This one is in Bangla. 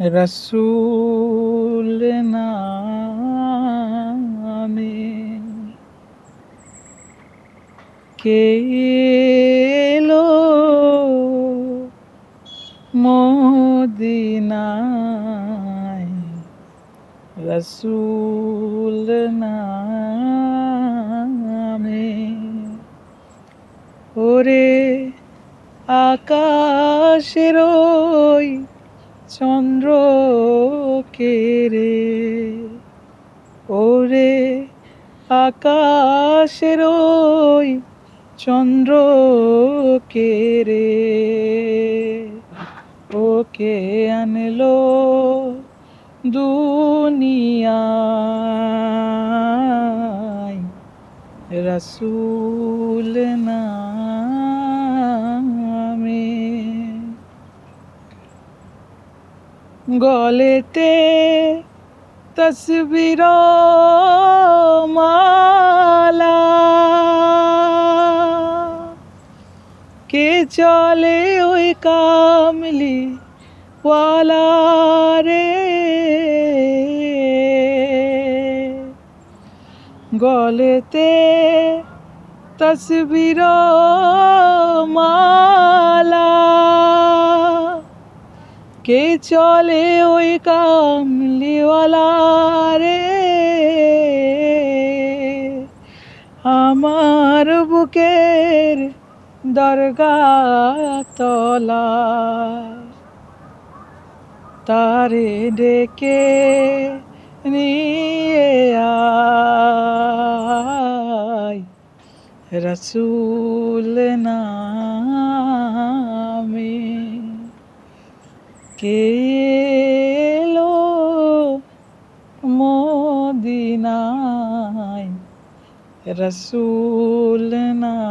রসুল নামে কে এলো মদিনায়, রসুল নামে। ওরে আকাশের ওই চন্দ্র কে রে, ওরে আকাশের ওই চন্দ্র কে রে, ওকে আনলো দুনিয়ায়, রসুল নামে। গলেতে তসবির মালা, কে চলে ওই কামলি ওয়ালা রে, গলেতে তসবির মালা, কে চলে ওই কামলিওয়ালা রে, আমার বুকের দরগা তলা, তারে ডেকে নিয়ে আয়, রসুল নামে কে এলো মদিনায়, রসুল নামে।